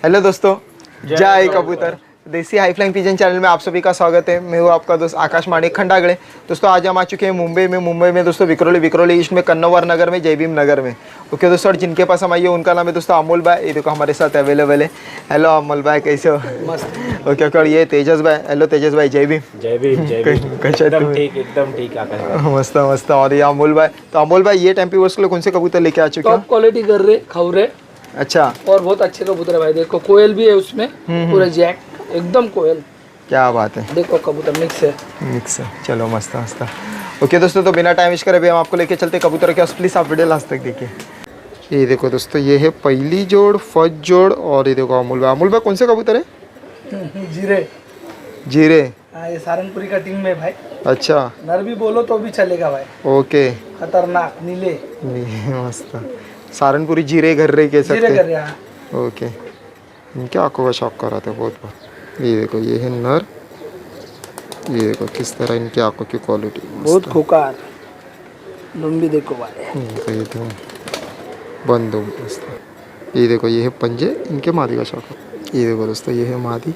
Hello दोस्तों, जय कबूतर। देसी हाई फ्लाइंग पिजन चैनल में आप सभी का स्वागत है। मैं हूँ आपका दोस्त आकाश माणिक खंडागड़े। दोस्तों आज हम आ चुके हैं मुंबई में दोस्तों विक्रोली ईस्ट में कन्नौर नगर में जयभीम नगर में। ओके दोस्तों, और जिनके पास हम आइए उनका नाम है दोस्तों अमोल भाई। ये देखो हमारे साथ अवेलेबल है। हेलो अमोल भाई, कैसे हो? मस्त। ओके ओके, और ये तेजस भाई। हेलो तेजस भाई, जय भीम। एकदम ठीक आकाश। मस्त मस्त। और ये अमोल भाई। तो अमोल भाई, ये टेम्पी वर्स के लिए कौन से कबूतर लेके आ चुके हो? टॉप क्वालिटी कर रहे खवरे। अच्छा, और बहुत अच्छे कबूतर है भाई। देखो कोयल भी है उसमें, पूरा जैक एकदम कोयल। क्या बात है। देखो कबूतर मिक्स है। मिक्स है, चलो मस्त मस्त। ओके दोस्तों, तो बिना टाइम वेस्ट करे अभी हम आपको लेके चलते कबूतर के। प्लीज़ आप वीडियो लास्ट तक देखिए। ये देखो दोस्तों, ये है पहली जोड़, फर्स्ट जोड़। और ये देखो अमोल भाई कौन से कबूतर है? जीरे। जीरे। हाँ, ये सारंगपुरी का टीम में भाई। अच्छा, नर भी बोलो तो भी चलेगा भाई। ओके। खतरनाक नीले। मस्त। सारनपुरी जीरे घर रहे कह सकते जीरे कर हैं। रहा है। ओके, इनके आंखों का शौक कराते हैं बहुत। ये देखो, ये है नर। ये देखो किस तरह इनकी आंखों की क्वालिटी बहुत खुकार। लंबी देखो भाई। ये तो बंद हो मस्त। ये देखो, ये है पंजे, इनके मादी का शौक है। ये देखो दोस्तों, ये है मादी।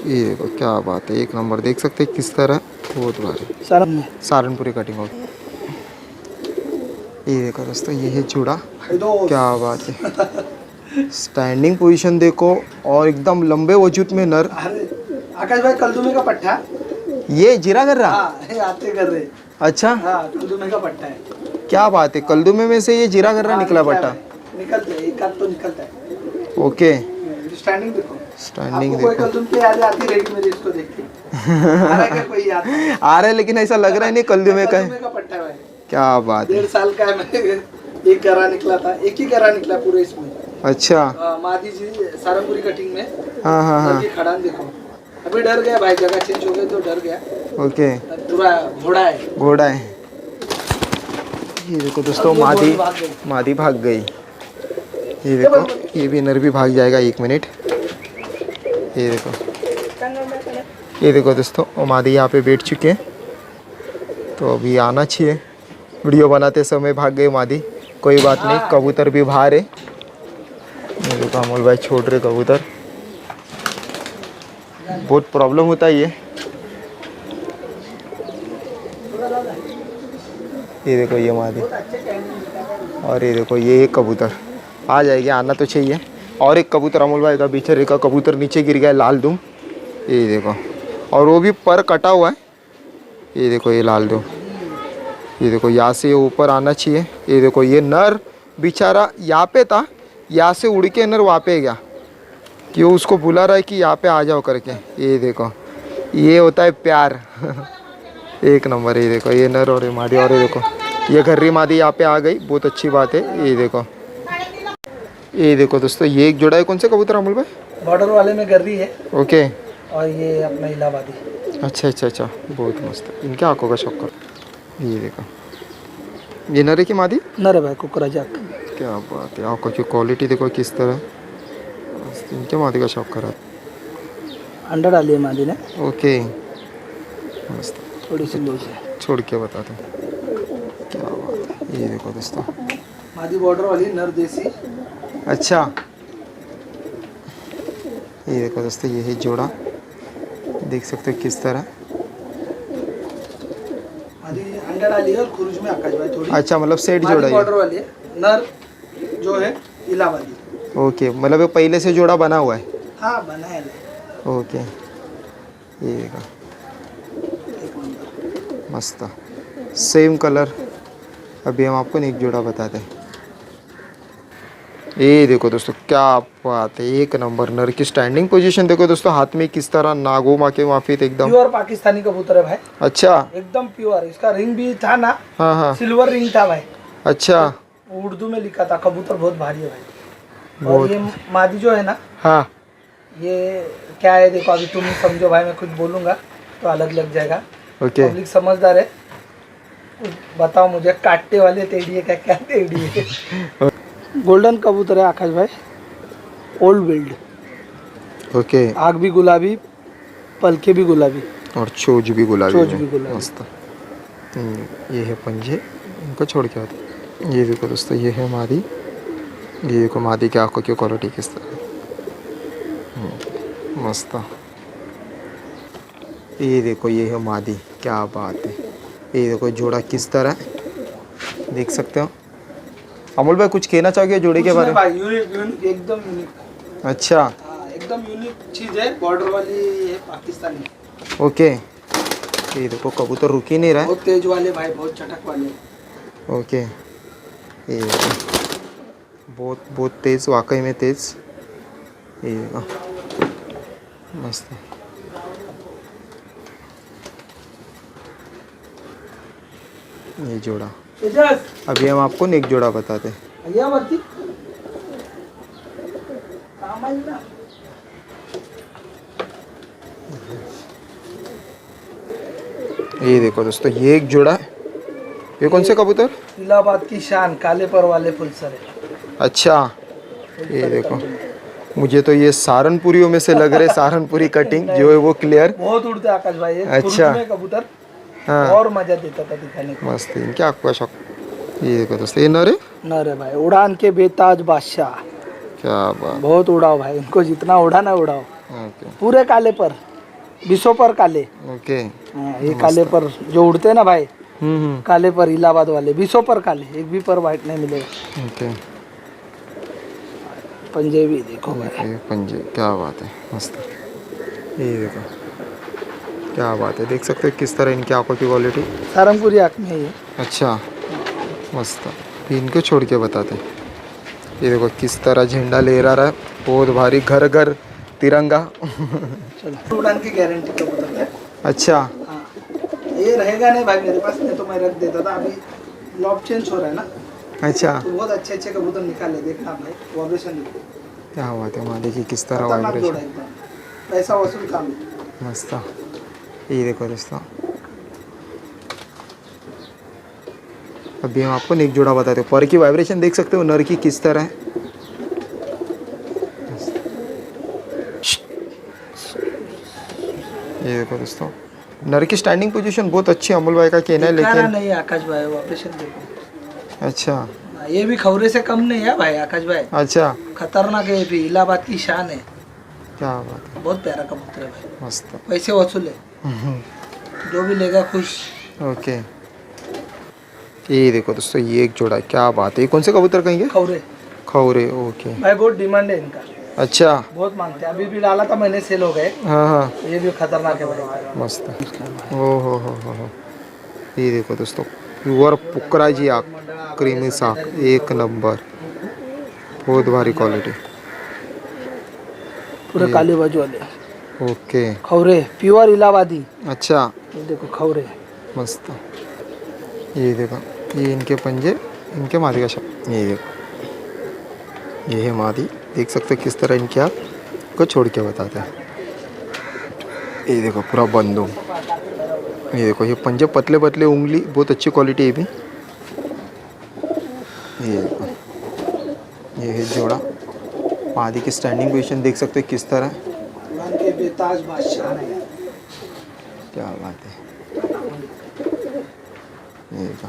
ये देखो क्या बात है, एक नंबर। देख सकते हैं किस तरह, बहुत भारी सारनपुरी कटिंग होगी। ये देखो दोस्तों, ये है जूड़ा। क्या बात है, स्टैंडिंग पोजीशन देखो, और एकदम लंबे वजूद में नर। आकाश भाई कलदुमे का पट्टा। ये जीरा कर रहा। हाँ, आते कर रहे। अच्छा, हाँ, कलदुमे का पट्टा है। क्या बात है, कलदुमे में से ये जीरा कर रहा निकला पट्टा। निकलते हैं, एक आध तो निकलता है। ओके, स्टैंडिंग देखो। स्टैंडिंग आपको कोई देखो। कलदुम पे याद आती रहेगी मेरी इसको देख के। आ रहा है क्या कोई याद? आ रहा है, लेकिन ऐसा लग रहा है नहीं कलदुमे का है। कलदुमे का पट्टा है भाई। क्या बात है। 1.5 साल का है। मैं एक गरा निकला था, एक ही गरा निकला पूरे इसमें। अच्छा, मादी जी सारंगपुरी कटिंग में। हाँ हाँ हाँ, खड़ान देखो। अभी डर गया भाई, जगह चेंज हो गई तो डर गया। ओके। पूरा घोड़ा है। घोड़ा है। ये देखो दोस्तों, मादी भाग गई। ये देखो, ये भी नर भी भाग जाएगा 1 मिनट। ये देखो, ये देखो दोस्तों, और मादी यहाँ पे बैठ चुके हैं। तो अभी आना चाहिए। वीडियो बनाते समय भाग गए मादी, कोई बात नहीं, कबूतर भी बाहर है। ये देखो अमोल भाई छोड़ रहे कबूतर। बहुत प्रॉब्लम होता है ये। देखो ये मादी, और ये देखो ये एक कबूतर आ जाएगी, आना तो चाहिए। और एक कबूतर अमोल भाई का बेचारे का कबूतर नीचे गिर गया, लाल दुम। ये देखो, और वो भी पर कटा हुआ है। ये देखो ये लाल दुम। ये देखो यहाँ से ये ऊपर आना चाहिए। ये देखो ये नर बेचारा यहाँ पे था, यहाँ से उड़ के नर वहाँ पे गया, कि वो उसको बुला रहा है कि यहाँ पे आ जाओ करके। ये देखो, ये होता है प्यार। एक नंबर। ये देखो ये नर और ये मादी, और ये देखो ये घर्री मादी यहाँ पे आ गई, बहुत अच्छी बात है। ये देखो दोस्तों, ये एक जोड़ा है। कौन से कबूतर अमोल भाई? बॉर्डर वाले में गर्री है। ओके, और ये अपना इलाहाबादी। अच्छा अच्छा अच्छा, बहुत मस्त। इनके आंखों का शौक कर। ये देखो, ये नर है की मादी? नर है भाई, कुकरा जाक। क्या बात है, आंखों की क्वालिटी देखो किस तरह। इनके मादी का शौक करा। अंडा डाली है मादी ने। ओके, मस्त। थोड़ी सी लूज है। छोड़ के बताते हैं क्या बात है। ये देखो दोस्तों, मादी बॉर्डर वाली, नर देसी। अच्छा। ये देखो दोस्तों, ये है जोड़ा, देख सकते हो किस तरह। मादी अंडा डाली है और खुरुज में आकाश भाई थोड़ी। अच्छा, मतलब सेट जोड़ा है। बॉर्डर वाली है। नर जो है इलाहाबादी। ओके, मतलब ये पहले से जोड़ा बना हुआ है। हाँ, बना है। ओके, ये देखो मस्त, सेम कलर। अभी हम आपको एक जोड़ा बताते हैं। ये देखो दोस्तों, क्या बात है, एक नंबर। नर की स्टैंडिंग पोजीशन देखो दोस्तों, हाथ में किस तरह नागो माँ के माफिक एकदम। प्योर पाकिस्तानी कबूतर है भाई। अच्छा, एकदम प्योर। इसका रिंग भी था ना। हाँ हाँ, सिल्वर रिंग था भाई। अच्छा, उर्दू में लिखा था। कबूतर बहुत भारी है भाई। और ये मादी जो है ना, हाँ, ये क्या है देखो, अभी तुम ही समझो भाई, मैं कुछ बोलूंगा तो अलग लग जाएगा। ओके। पब्लिक समझदार है। बताओ मुझे, काटने वाले टेढ़ी है क्या टेढ़ी है? गोल्डन कबूतर है आकाश भाई, ओल्ड बिल्ड। ओके, आग भी गुलाबी, पलके भी गुलाबी, और चोच भी गुलाबी। चोच भी गुलाबी। मस्त। ये है पंजे, इनको छोड़ के आते। ये देखो दोस्तों, ये है मादी। ये देखो मादी की आंखों की क्वालिटी किस तरह। मस्त। ये देखो ये है मादी, क्या बात है। ये देखो जोड़ा किस तरह है, देख सकते हो। अमोल भाई कुछ कहना चाहोगे जोड़े के बारे में? भाई यूनिक एकदम यूनिक। अच्छा हाँ एकदम यूनिक चीज़ है, बॉर्डर वाली है पाकिस्तानी। ओके। ये देखो कबूतर रुक ही नहीं रहा है। बहुत तेज वाले भाई, बहुत चटक वाले। ओके। ये देखो बहुत बहुत तेज़, वाकई में तेज़। ये देखो मस्त। ये जोड़ा, अभी हम आपको नेक जोड़ा बताते हैं। भैया बत्ती काम आई ना। ये देखो दोस्तों ये एक जोड़ा है। ये कौन से कबूतर? इलाहाबाद की शान, काले पर वाले फुलसरे। अच्छा ये देखो, मुझे तो ये सहारनपुरियों में से लग रहे, सहारनपुरी कटिंग जो है वो क्लियर। बहुत उड़ते आकाश भाई ये। अच्छा। खुर्द में कबूतर हाँ और मजा देता था दिखाने को। मस्त। इनके आपका शौक। ये देखो दोस्तों ये नर है। न रे भाई, उड़ान के बेताज बादशाह। क्या बात। बहुत उड़ाओ भाई इनको, जितना उड़ा ना उड़ाओ। ओके पूरे काले पर, बिसो पर काले। ओके। हाँ, ये काले पर जो उड़ते हैं ना भाई, हम्म। काले पर इलाहाबाद वाले, बिसो पर काले, एक भी पर वाइट नहीं मिलेगा। ओके। पंजे भी देखो भाई। ये पंजे, क्या बात है, मस्त। ये देखो क्या बात है, देख सकते हो किस तरह इनकी आंखों की क्वालिटी। सारंगपुरी आँख में ही है। अच्छा मस्त। फिर इनको छोड़ के बताते। ये देखो किस तरह झंडा लहरा रहा है, बहुत भारी, घर घर तिरंगा। चलो उड़ान की गारंटी कबूतर है। अच्छा हाँ ये रहेगा नहीं भाई मेरे पास, नहीं तो मैं रख देता था। अभी लॉक चेंज हो रहा है ना, अच्छा। तो बहुत अच्छे अच्छे कबूतर निकाले, देखना भाई वाइब्रेशन देखो। क्या बात है, वहाँ देखिए किस तरह खतरनाक जोड़ा वाइब्रेशन। एकदम, पैसा वसूल काम है। मस्त। ये देखो दोस्तों अभी हम आपको नेक जोड़ा बताते हैं। पर की वाइब्रेशन देख सकते हो नर की किस तरह है। ये देखो दोस्तों नर की स्टैंडिंग पोजीशन बहुत अच्छी है, अमोल भाई का कहना है, दिखाना लेकिन नहीं आकाश भाई, वाइब्रेशन देखो। अच्छा ये भी खौरे से कम नहीं है भाई आकाश भाई, अच्छा खतरनाक है। ये भी इलाहाबाद की शान है। क्या बात है, बहुत प्यारा कबूतर है भाई, मस्त। पैसे वसूल है, जो भी लेगा खुश। ओके। ये देखो दोस्तों ये एक जोड़ा है, क्या बात है। ये कौन से कबूतर कहेंगे? खौरे खौरे। ओके। भाई बहुत डिमांड है इनका, अच्छा बहुत मांगते हैं। अभी भी डाला था मैंने, सेल हो गए। हाँ हाँ ये भी खतरनाक है भाई, मस्त। ओ हो। ये देखो दोस्तों प्योर पुकराजी आँख, क्रीमी साख, एक नंबर, बहुत भारी क्वालिटी। पूरे काले बाजू वाले ओके। खौरे, प्योर इलाहाबादी। अच्छा ये देखो खौरे, मस्त। ये देखो ये इनके पंजे, इनके मादी का शब्द। ये देखो ये है मादी, देख सकते हो किस तरह इनके आप को छोड़ के बताते हैं। ये देखो पूरा बंदूक। ये देखो ये पंजे पतले पतले, उंगली बहुत अच्छी क्वालिटी है भी। ये देखो ये है जोड़ा। मादी की स्टैंडिंग पोजीशन देख सकते हो किस तरह है। उड़ान के बेताज बादशाह है। क्या बात है। ये देखो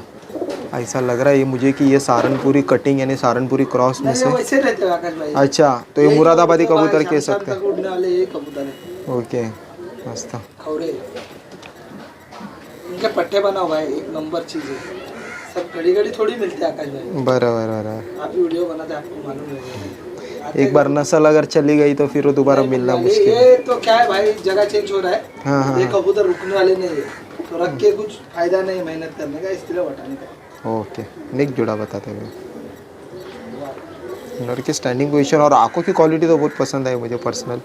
ऐसा लग रहा है ये मुझे कि ये सहारनपुरी कटिंग यानी सहारनपुरी क्रॉस में से। वैसे रहते हैं आकाश भाई। अच्छा तो ये मुरादाबादी कबूतर कह सकते हैं। उड़ने वाले ये कबूतर है। ओके मस्त। खौरे, इनके पट्टे बनाओ भाई, एक नंबर चीज है। सब घड़ी घड़ी थोड़ी मिलते हैं आकाश भाई। बराबर। आप भी वीडियो बनाते आपको मालूम है। एक बार नस्ल अगर चली गई तो फिर वो दोबारा मिलना मुश्किल है। ये तो क्या है भाई, जगह चेंज हो रहा है। हाँ ये कबूतर रुकने वाले नहीं है, तो रख के कुछ फायदा नहीं मेहनत करने का, इसलिए हटाने का। ओके नेक जोड़ा बताते हुए नर की स्टैंडिंग पोजीशन और आंखों की क्वालिटी तो बहुत पसंद आई मुझे पर्सनल।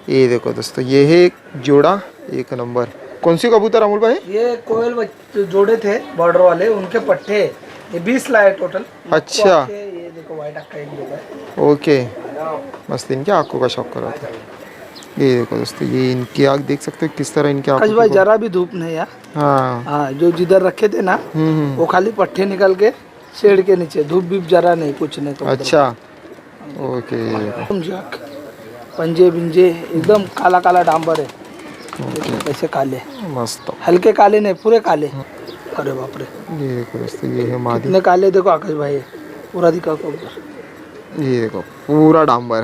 ये देखो दोस्तों ये है एक जोड़ा, एक नंबर। कौन सी कबूतर अमोल भाई? ये कोयल जोड़े थे बॉर्डर वाले, उनके पट्टे ये 20 लाए टोटल। अच्छा। ये देखो व्हाइट अक्का एक जोड़ा है। ओके मस्त। इनके आंखों का शौक करा था। ये देखो दोस्तों ये इनकी आँख देख सकते हो किस तरह इनकी आकाश आँखों भाई की। जरा भी धूप नहीं है। हाँ हाँ जो जिधर रखे थे ना, वो खाली पट्टे निकल के शेड के नीचे, धूप भी जरा नहीं, कुछ नहीं। तो अच्छा ओके। एकदम जाक, पंजे बिंजे एकदम काला काला डांबर है। ऐसे काले, मस्त। हल्के काले नहीं, पूरे काले। अरे बाप रे, ये देखो दोस्तों ये है मादी। कितने काले देखो आकाश भाई, पूरा दिखा कबूतर। ये देखो पूरा डांबर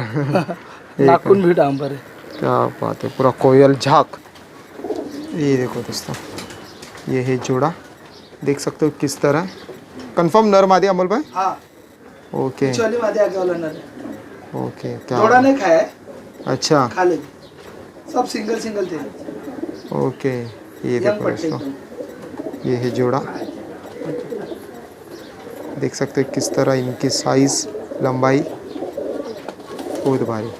नाखून भी डांबर है। क्या बात है, पूरा कोयल झाक। ये देखो दोस्तों, ये है जोड़ा, देख सकते हो किस तरह। कंफर्म नर मादी अमोल भाई? हाँ, ओके पीछे वाली मादी आगे वाला नर है। ओके। क्या जोड़ा नहीं खाया है, अच्छा, खा लेगी। सब सिंगल सिंगल थे। ओके। ये यंग देखो पट्टे दोस्तों, एकदम। ये है जोड़ा, देख सकते हो किस तरह इनकी साइज, लंबाई बहुत भारी,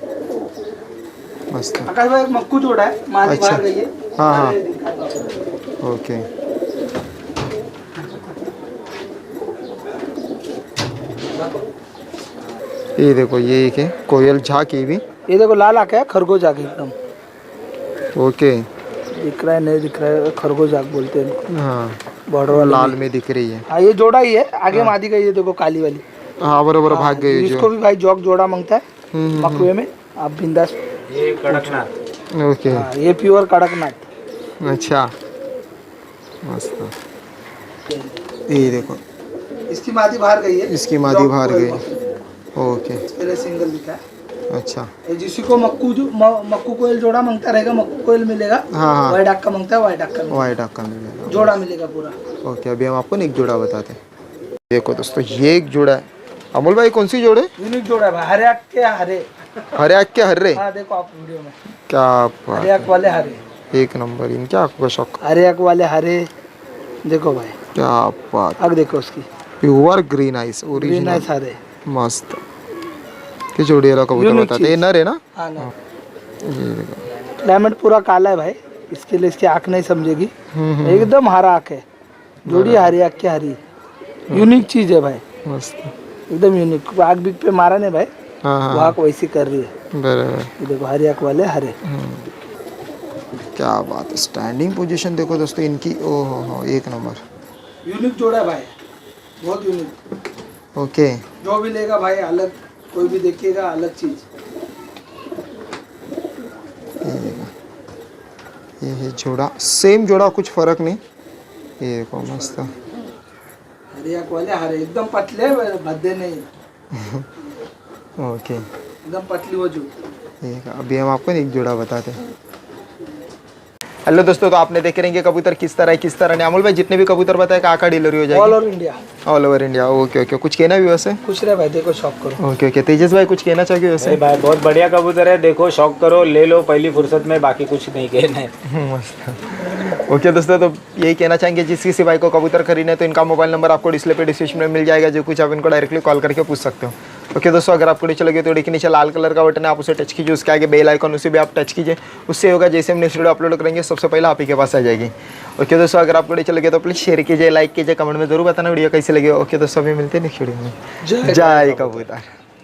मस्त। आकाश भाई एक मक्कू जोड़ा है, मादी अच्छा। बाहर गई है। हाँ, हाँ। अरे दिखाता हूँ। ओके। ये देखो, ये एक है कोयल झाक, ये भी। ये देखो लाल आँख है, खरगोश आँख एकदम। ओके। दिख रहा है नहीं दिख रहा है, खरगोश आँख बोलते हैं इनको। हाँ, बॉर्डर वाले लाल में। में दिख रही है। हाँ, ये जोड़ा ही है, आगे मादी गई है देखो काली वाली। हाँ बराबर, भाग हाँ, गई इसको जो। भी भाई जॉक जोड़ा मांगता है हम्म, मकुए में, आप बिंदास। ये कड़कनाथ। ओके। हाँ, ये प्योर कड़कनाथ। अच्छा, मस्त। ये देखो, इसकी मादी बाहर गई है। इसकी मादी जॉक बाहर कोयल गई। मकुए। ओके, पहले सिंगल दिखा है। अच्छा। ये जिसी को मक्कू कोयल जोड़ा मांगता रहेगा, मक्कू कोयल मिलेगा। हाँ, हाँ। वाइट आँख का मांगता है, वाइट आँख का मिलेगा। वाइट आँख का मिलेगा, जोड़ा मिलेगा पूरा। ओके। अभी हम आपको एक जोड़ा बताते हैं। देखो दोस्तों, ये एक जोड़ा है। अमोल भाई कौन सी जोड़े? यूनिक जोड़ा है भाई, हरे आँख के हरे। हरे आँख के हर्रे। हाँ देखो आप वीडियो में, क्या हरे बात, आँख वाले हरे। एक नंबर, इनके आँखों का शौक। हरे आँख वाले हरे, देखो भाई क्या बात, आँख देखो उसकी, pure green eyes, green original, eyes हरे। मस्त। कि जोड़ी वाला कबूतर Unique बताते हैं, ये चीज। नर है ना? हाँ ना, ये देखो। क्लाइमेट पूरा काला है भाई, इसके लिए इसकी आँख नहीं समझेगी। हम्म, एकदम हरा आँख है, जोड़ी हरी आँख की हरी। यूनिक चीज है भाई, मस्त। एकदम यूनिक। आँख बिक पे मारा नहीं भाई, हाँ वो हाँ, आँख वैसी कर रही है। बराबर। ये देखो हरी आँख वाले हरे। क्या बात है, स्टैंडिंग पोजीशन देखो दोस्तों इनकी, ओहो हो, एक नंबर। यूनिक जोड़ा है भाई, बहुत यूनिक। ओके। जो भी लेगा भाई अलग, कोई भी देखेगा अलग चीज। ये है जोड़ा, सेम जोड़ा, कुछ फर्क नहीं। ये देखो मस्त। हरी आँख वाले हरे, एकदम पतले भद्दे नहीं, ओके। एकदम पतली वजू। ठीक है, अभी हम आपको एक जोड़ा बताते हैं। हेलो दोस्तों, तो आपने देखे रहेंगे कबूतर किस तरह है, किस तरह नहीं। अमोल भाई जितने भी कबूतर बताए कहाँ डिलीवरी हो ऑल जाएगी? Over India. All over India. Okay okay, कुछ कहना भी वैसे? खुश रहे भाई, देखो शॉप करो। ओके ओके, तेजस भाई कुछ कहना चाहिए वैसे? भाई बहुत बढ़िया कबूतर है, देखो शौक करो, ले लो पहली फुर्सत में, बाकी कुछ नहीं कहना है। मस्त। ओके दोस्तों, तो यही कहना चाहेंगे, जिस किसी भाई को कबूतर खरीदना है तो इनका मोबाइल नंबर आपको डिस्प्ले पे डिस्क्रिप्शन में मिल जाएगा, जो कुछ आप इनको डायरेक्टली कॉल करके पूछ सकते हो। ओके दोस्तों, अगर आपको नीचे लगे तो वीडियो के नीचे लाल कलर का बटन है, आप उसे टच कीजिए, उसके आगे बेल आइकन उसे भी आप टच कीजिए, उससे होगा जैसे हम नेक्स्ट वीडियो अपलोड करेंगे सबसे पहले आप ही के पास आ जाएगी। ओके दोस्तों, अगर आपको वीडियो लगे तो प्लीज़ शेयर कीजिए, लाइक कीजिए, कमेंट में जरूर बताना वीडियो कैसे लगे। ओके दोस्तों, अभी मिलते हैं नेक्स्ट वीडियो में। जय कबूतर।